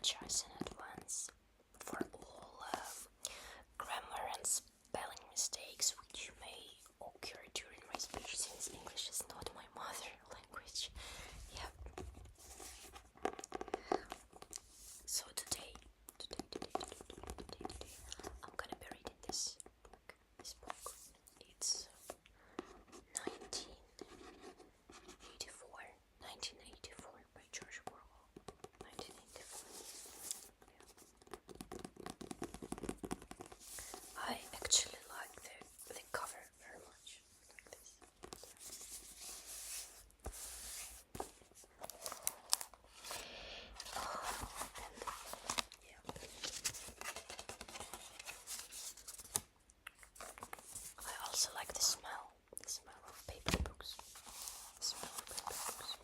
apologize in advance for all grammar and spelling mistakes which may occur during my speech, since English is not my mother language. Yep. So today, I'm gonna be reading this book. It's 1984 by George Orwell. 1984. Yeah. I actually like the cover very much. Like this. And yeah. I also like the smell of paper books. The smell of paper books.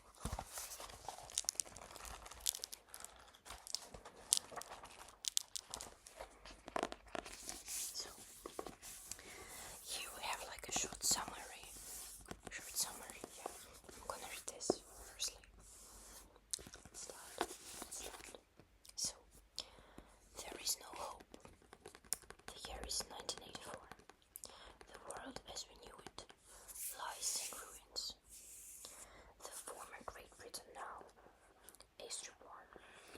So here we have like a short summary. Yeah. I'm gonna read this firstly. Let's start. So, there is no hope. The year is 1984. The world as we knew it lies in ruins. The former Great Britain now is reborn,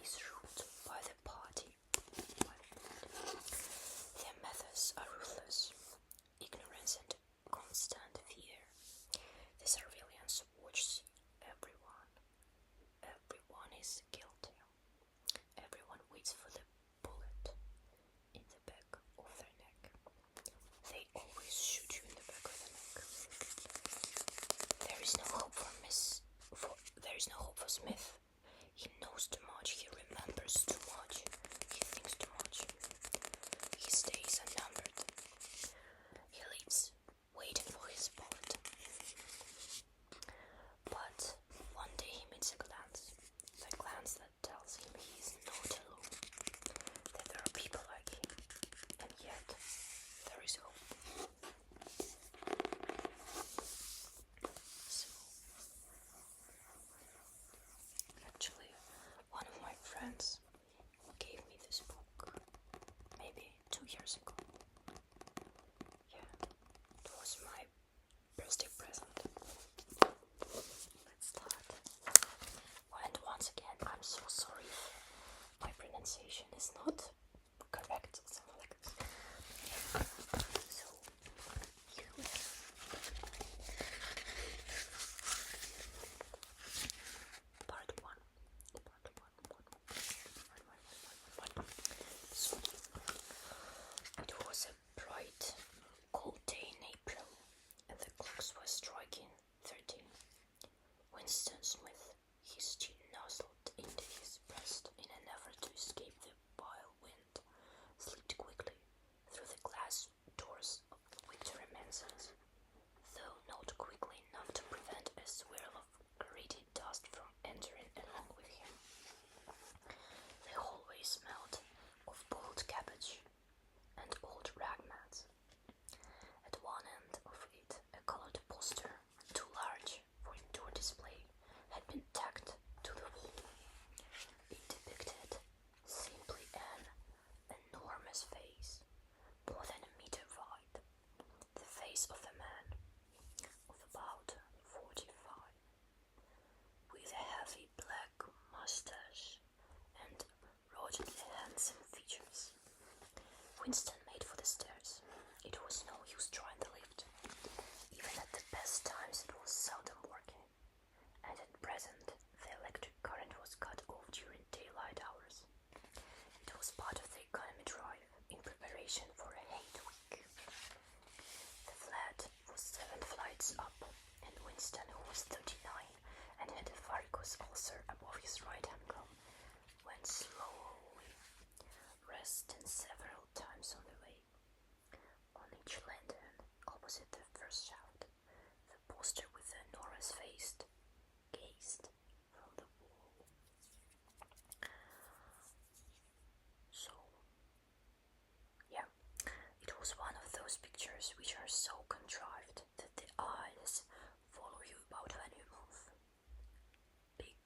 is ruled by the party. Their methods are ruthless, ignorance and constant fear. The surveillance watches everyone. Everyone is guilty. Everyone waits for the bullet in the back of their neck. They always shoot you in the back of the neck. There is no hope for Smith. He knows too much. He remembers too much. He thinks too much. His days are numbered. He lives waiting for his bullet. But one day he meets a glance. The glance that tells him he is not alone. That there are people like him. And yet, there is hope. So, actually, one of my friends gave me this book maybe 2 years ago. Yeah, it was my birthday present. Let's start. And once again, I'm so sorry if my pronunciation is not correct or something like this. So, here we have part one. So, it was a bright, cold day in April, and the clocks were striking 13. Winston Smith, his chin nuzzled into his breast in an effort to escape the vile wind, slipped quickly through the glass doors of Victoria Manson's, though not quickly enough to prevent a swirl of gritty dust from entering along with him. The hallway smelled of boiled cabbage and old rag mats. At one end of it, a colored poster, too large for indoor display, had been tacked to the wall. It depicted simply an enormous face, more than a meter wide, the face of a man of about 45, with a heavy black mustache and ruggedly handsome features. Winston made for the stairs. It was no use trying the lift. Even at the best times it was seldom working, and at present the electric current was cut off during daylight hours. It was part of the economy drive in preparation for a hate week. The flat was 7 flights up, and Winston, who was 39 and had a varicose ulcer above his right ankle, went slowly, resting several times on the way. On each landing, opposite the first shaft, the poster with the enormous face gazed from the wall. So, yeah, it was one of those pictures which are so contrived that the eyes follow you about when you move. Big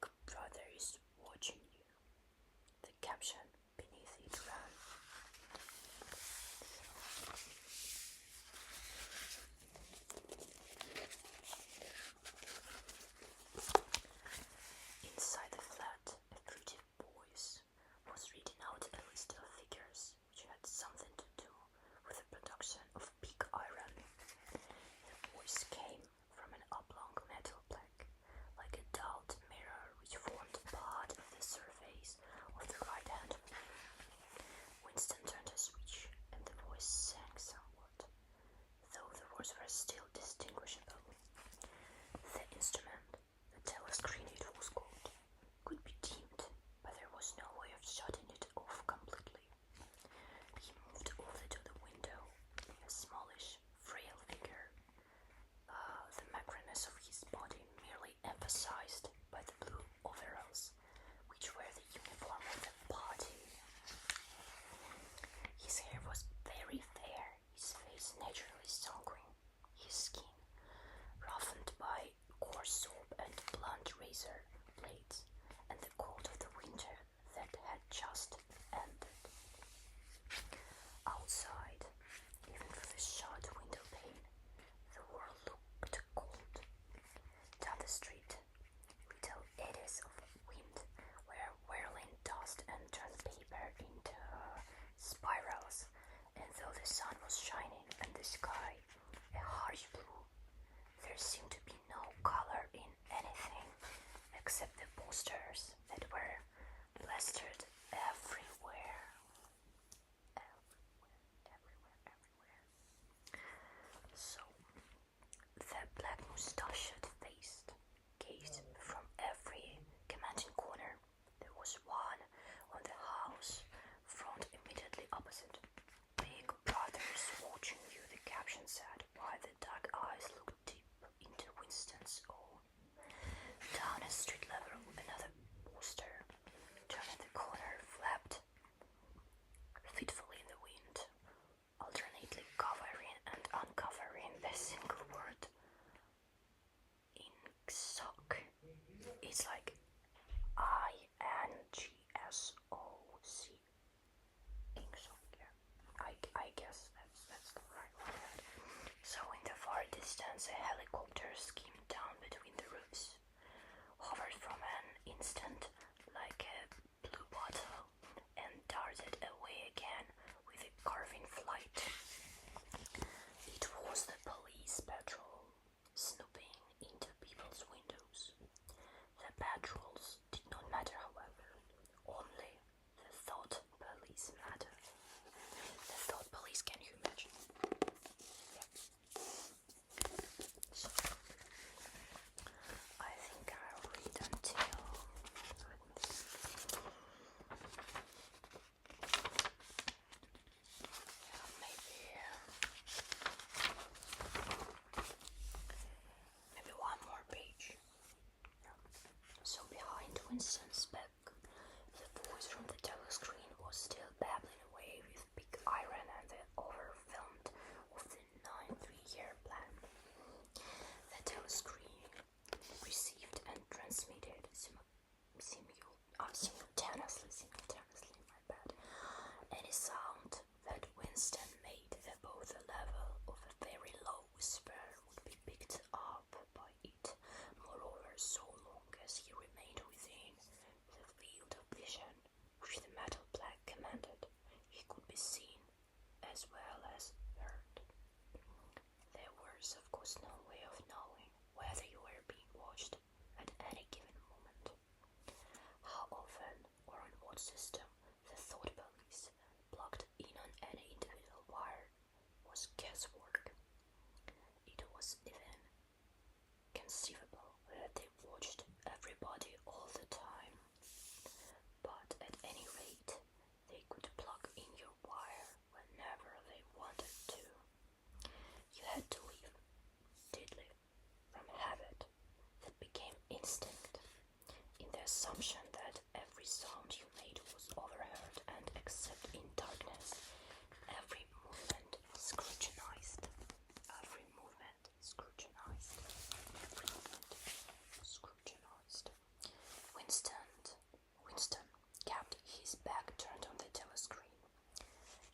his back turned on the telescreen.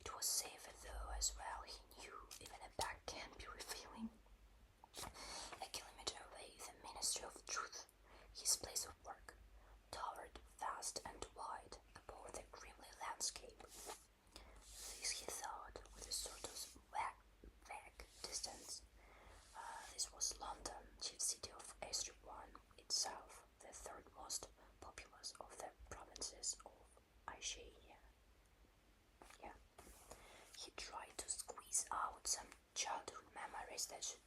It was safer though, as well he knew even a back can be revealing. A kilometer away, the Ministry of Truth, his place of work, towered vast and wide above the grimly landscape. This he thought with a sort of vague distance. This was London, chief city of Eastbourne itself, the third most populous of the provinces of Asia. Yeah. He tried to squeeze out some childhood memories that should